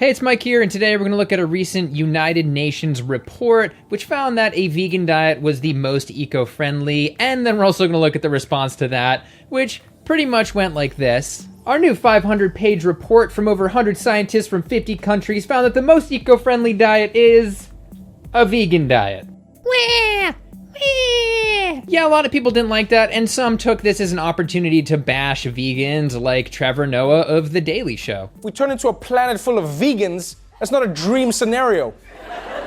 Hey, it's Mike here, and today we're going to look at a recent United Nations report which found that a vegan diet was the most eco-friendly, and then we're also going to look at the response to that, which pretty much went like this. Our new 500-page report from over 100 scientists from 50 countries found that the most eco-friendly diet is a vegan diet. Yeah, a lot of people didn't like that, and some took this as an opportunity to bash vegans like Trevor Noah of The Daily Show. We turn into a planet full of vegans. That's not a dream scenario.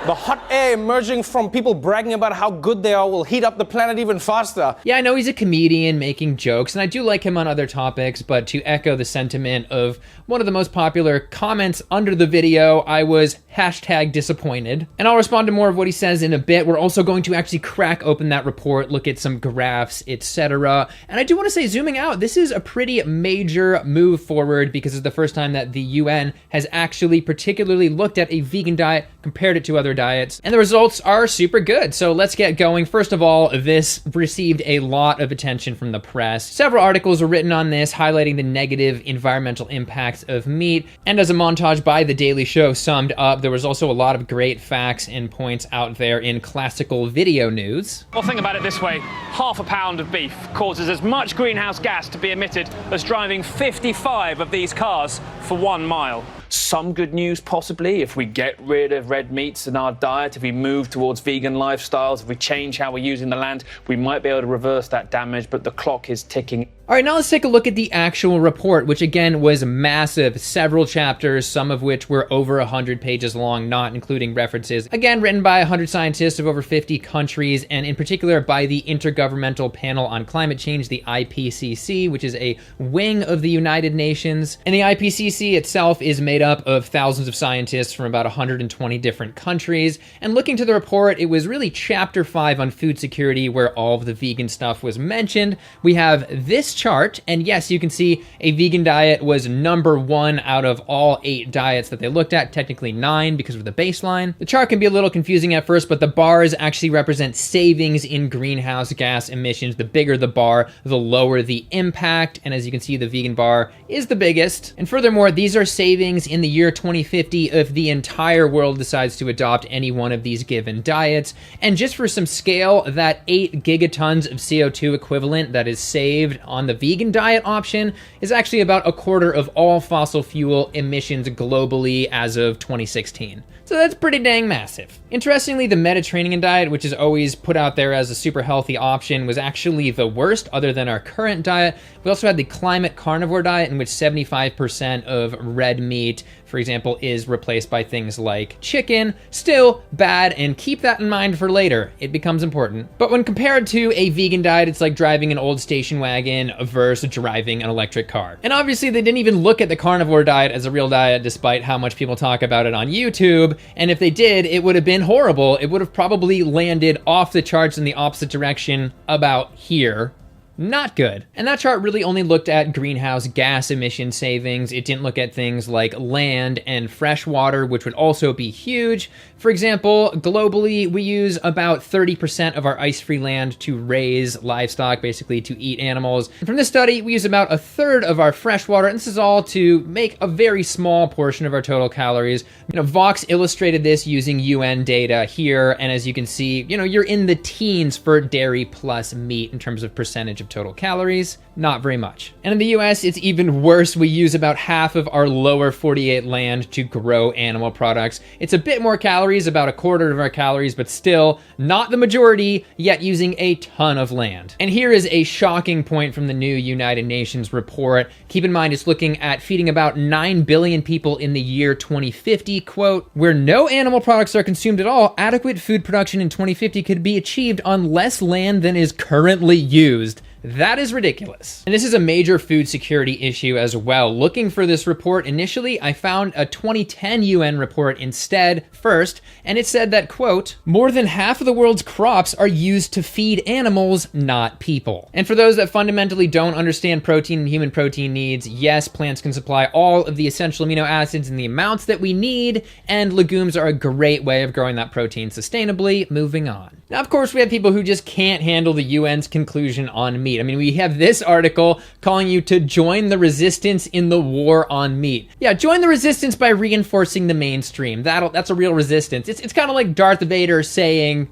The hot air emerging from people bragging about how good they are will heat up the planet even faster. Yeah, I know he's a comedian making jokes, and I do like him on other topics, but to echo the sentiment of one of the most popular comments under the video, I was #disappointed. And I'll respond to more of what he says in a bit. We're also going to actually crack open that report, look at some graphs, etc. And I do want to say, zooming out, this is a pretty major move forward because it's the first time that the UN has actually particularly looked at a vegan diet, compared it to other diets, and the results are super good. So let's get going. First of all, this received a lot of attention from the press. Several articles were written on this, highlighting the negative environmental impacts of meat, and as a montage by The Daily Show summed up, there was also a lot of great facts and points out there in classical video news. Well, think about it this way. Half a pound of beef causes as much greenhouse gas to be emitted as driving 55 of these cars for 1 mile. Some good news, possibly, if we get rid of red meats in our diet, if we move towards vegan lifestyles, if we change how we're using the land, we might be able to reverse that damage, but the clock is ticking. All right, now let's take a look at the actual report, which again was massive, several chapters, some of which were over 100 pages long, not including references. Again, written by 100 scientists of over 50 countries, and in particular by the Intergovernmental Panel on Climate Change, the IPCC, which is a wing of the United Nations. And the IPCC itself is made up of thousands of scientists from about 120 different countries. And looking to the report, it was really chapter 5 on food security where all of the vegan stuff was mentioned. We have this chart, and yes, you can see a vegan diet was number 1 out of all 8 diets that they looked at, technically 9 because of the baseline. The chart can be a little confusing at first, but the bars actually represent savings in greenhouse gas emissions. The bigger the bar, the lower the impact, and as you can see, the vegan bar is the biggest. And furthermore, these are savings in the year 2050 if the entire world decides to adopt any one of these given diets. And just for some scale, that 8 gigatons of CO2 equivalent that is saved on the vegan diet option is actually about a quarter of all fossil fuel emissions globally as of 2016. So that's pretty dang massive. Interestingly, the Mediterranean diet, which is always put out there as a super healthy option, was actually the worst other than our current diet. We also had the climate carnivore diet, in which 75% of red meat, for example, is replaced by things like chicken. Still bad, and keep that in mind for later. It becomes important. But when compared to a vegan diet, it's like driving an old station wagon versus driving an electric car. And obviously they didn't even look at the carnivore diet as a real diet, despite how much people talk about it on YouTube. And if they did, it would have been horrible. It would have probably landed off the charts in the opposite direction about here. Not good. And that chart really only looked at greenhouse gas emission savings. It didn't look at things like land and fresh water, which would also be huge. For example, globally, we use about 30% of our ice-free land to raise livestock, basically to eat animals. And from this study, we use about 1/3 of our fresh water, and this is all to make a very small portion of our total calories. Vox illustrated this using UN data here, and as you can see, you're in the teens for dairy plus meat in terms of percentage of total calories. Not very much. And in the US, it's even worse. We use about half of our lower 48 land to grow animal products. It's a bit more calories, about 1/4 of our calories, but still not the majority, yet using a ton of land. And here is a shocking point from the new United Nations report. Keep in mind, it's looking at feeding about 9 billion people in the year 2050, quote, "Where no animal products are consumed at all, adequate food production in 2050 could be achieved on less land than is currently used." That is ridiculous. And this is a major food security issue as well. Looking for this report initially, I found a 2010 UN report instead first, and it said that, quote, "More than half of the world's crops are used to feed animals, not people." And for those that fundamentally don't understand protein and human protein needs, yes, plants can supply all of the essential amino acids in the amounts that we need, and legumes are a great way of growing that protein sustainably. Moving on. Now, of course, we have people who just can't handle the UN's conclusion on meat. meat. I mean, we have this article calling you to join the resistance in the war on meat. Yeah, join the resistance by reinforcing the mainstream. That's a real resistance. It's kind of like Darth Vader saying,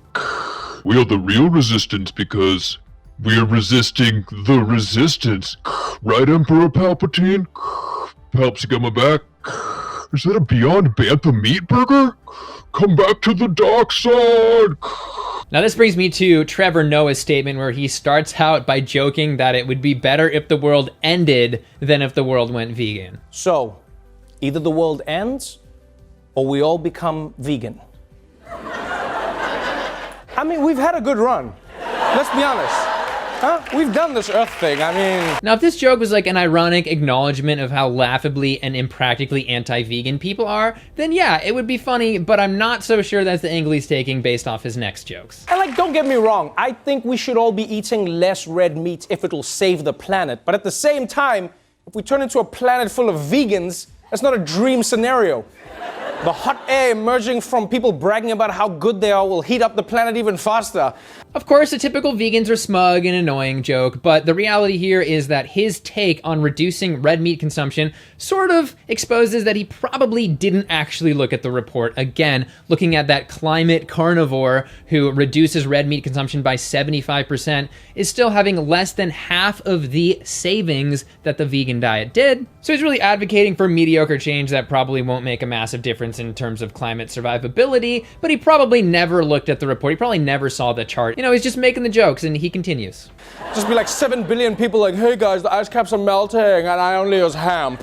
"We are the real resistance because we are resisting the resistance." Right, Emperor Palpatine? Palps, you got my back? Is that a Beyond Bantha meat burger? Come back to the dark side! Now this brings me to Trevor Noah's statement where he starts out by joking that it would be better if the world ended than if the world went vegan. So, either the world ends or we all become vegan. I mean, we've had a good run. Let's be honest. Huh? We've done this Earth thing, I mean... Now, if this joke was like an ironic acknowledgement of how laughably and impractically anti-vegan people are, then yeah, it would be funny, but I'm not so sure that's the angle he's taking based off his next jokes. And like, don't get me wrong, I think we should all be eating less red meat if it'll save the planet. But at the same time, if we turn into a planet full of vegans, that's not a dream scenario. The hot air emerging from people bragging about how good they are will heat up the planet even faster. Of course, the typical vegans are smug and annoying joke, but the reality here is that his take on reducing red meat consumption sort of exposes that he probably didn't actually look at the report. Again, looking at that climate carnivore who reduces red meat consumption by 75% is still having less than half of the savings that the vegan diet did. So he's really advocating for mediocre change that probably won't make a massive difference in terms of climate survivability, but he probably never looked at the report. He probably never saw the chart. You know, he's just making the jokes, and he continues. Just be like 7 billion people like, hey guys, the ice caps are melting and I only use hemp.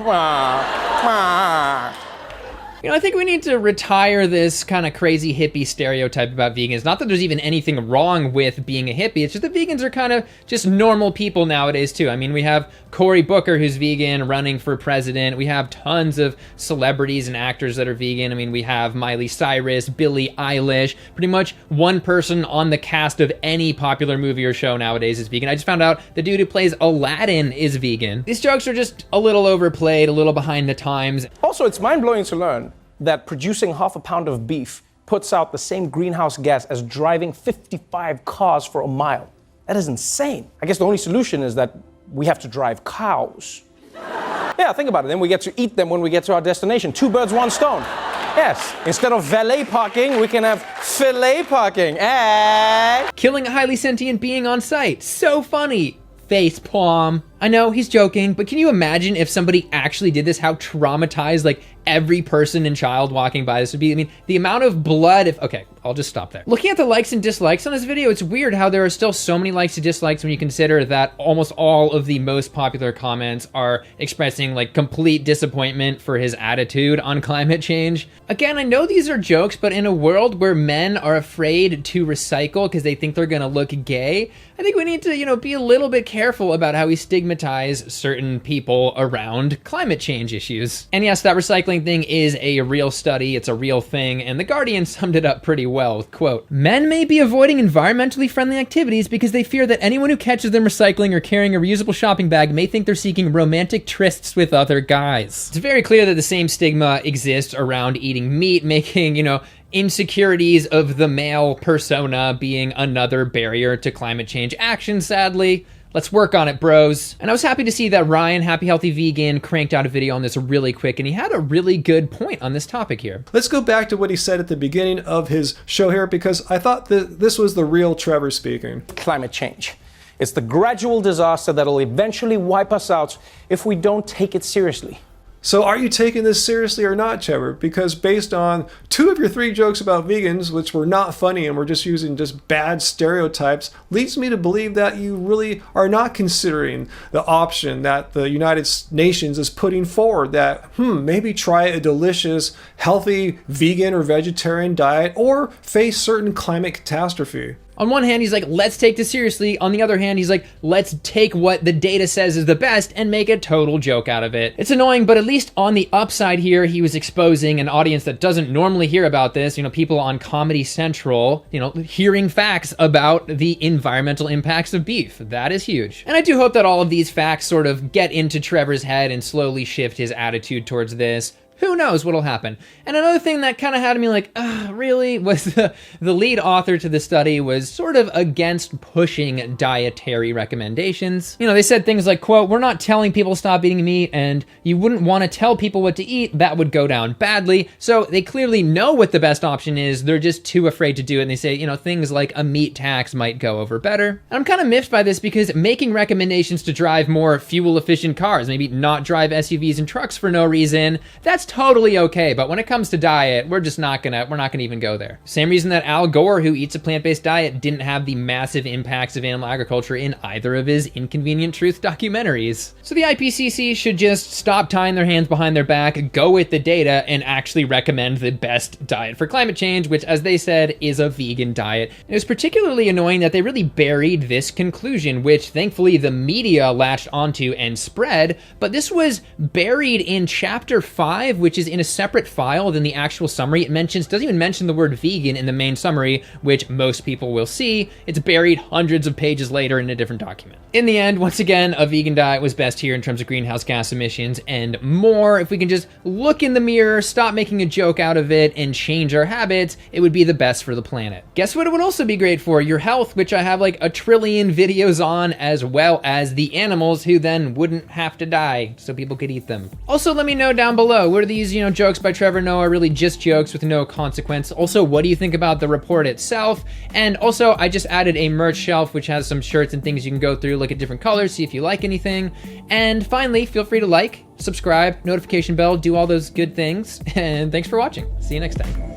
You know, I think we need to retire this kind of crazy hippie stereotype about vegans. Not that there's even anything wrong with being a hippie. It's just that vegans are kind of just normal people nowadays, too. I mean, we have Cory Booker, who's vegan, running for president. We have tons of celebrities and actors that are vegan. I mean, we have Miley Cyrus, Billie Eilish. Pretty much one person on the cast of any popular movie or show nowadays is vegan. I just found out the dude who plays Aladdin is vegan. These jokes are just a little overplayed, a little behind the times. Also, it's mind-blowing to learn that producing half a pound of beef puts out the same greenhouse gas as driving 55 cars for a mile. That is insane. I guess the only solution is that we have to drive cows. Yeah, think about it. Then we get to eat them when we get to our destination. 2 birds, 1 stone. Yes, instead of valet parking, we can have filet parking. Eh? Killing a highly sentient being on site. So funny. Face palm. I know he's joking, but can you imagine if somebody actually did this, how traumatized like every person and child walking by this would be? I mean, the amount of blood okay, I'll just stop there. Looking at the likes and dislikes on this video, it's weird how there are still so many likes and dislikes when you consider that almost all of the most popular comments are expressing like complete disappointment for his attitude on climate change. Again, I know these are jokes, but in a world where men are afraid to recycle because they think they're gonna look gay, I think we need to, you know, be a little bit careful about how we stigmatize certain people around climate change issues. And yes, that recycling thing is a real study, it's a real thing, and The Guardian summed it up pretty well with, quote, "Men may be avoiding environmentally friendly activities because they fear that anyone who catches them recycling or carrying a reusable shopping bag may think they're seeking romantic trysts with other guys." It's very clear that the same stigma exists around eating meat, making, you know, insecurities of the male persona being another barrier to climate change action, sadly. Let's work on it, bros. And I was happy to see that Ryan, Happy Healthy Vegan, cranked out a video on this really quick, and he had a really good point on this topic here. Let's go back to what he said at the beginning of his show here, because I thought that this was the real Trevor speaking. Climate change. It's the gradual disaster that'll eventually wipe us out if we don't take it seriously. So are you taking this seriously or not, Trevor? Because based on 2 of your 3 jokes about vegans, which were not funny and were just using just bad stereotypes, leads me to believe that you really are not considering the option that the United Nations is putting forward, that maybe try a delicious, healthy vegan or vegetarian diet or face certain climate catastrophe. On one hand, he's like, let's take this seriously. On the other hand, he's like, let's take what the data says is the best and make a total joke out of it. It's annoying, but at least on the upside here, he was exposing an audience that doesn't normally hear about this. You know, people on Comedy Central, you know, hearing facts about the environmental impacts of beef. That is huge. And I do hope that all of these facts sort of get into Trevor's head and slowly shift his attitude towards this. Who knows what'll happen? And another thing that kind of had me like, really, was the lead author to the study was sort of against pushing dietary recommendations. You know, they said things like, quote, "We're not telling people to stop eating meat, and you wouldn't want to tell people what to eat. That would go down badly." So they clearly know what the best option is. They're just too afraid to do it. And they say, you know, things like a meat tax might go over better. And I'm kind of miffed by this because making recommendations to drive more fuel-efficient cars, maybe not drive SUVs and trucks for no reason, that's totally okay. But when it comes to diet, we're not gonna even go there. Same reason that Al Gore, who eats a plant-based diet, didn't have the massive impacts of animal agriculture in either of his Inconvenient Truth documentaries. So the IPCC should just stop tying their hands behind their back, go with the data, and actually recommend the best diet for climate change, which, as they said, is a vegan diet. It was particularly annoying that they really buried this conclusion, which thankfully the media latched onto and spread, but this was buried in chapter 5, which is in a separate file than the actual summary. It doesn't even mention the word vegan in the main summary, which most people will see. It's buried hundreds of pages later in a different document. In the end, once again, a vegan diet was best here in terms of greenhouse gas emissions and more. If we can just look in the mirror, stop making a joke out of it, and change our habits, it would be the best for the planet. Guess what it would also be great for? Your health, which I have like a trillion videos on, as well as the animals who then wouldn't have to die so people could eat them. Also, let me know down below, were these, jokes by Trevor Noah really just jokes with no consequence? Also, what do you think about the report itself? And also, I just added a merch shelf which has some shirts and things you can go through, look at different colors, see if you like anything. And finally, feel free to like, subscribe, notification bell, do all those good things. And thanks for watching. See you next time.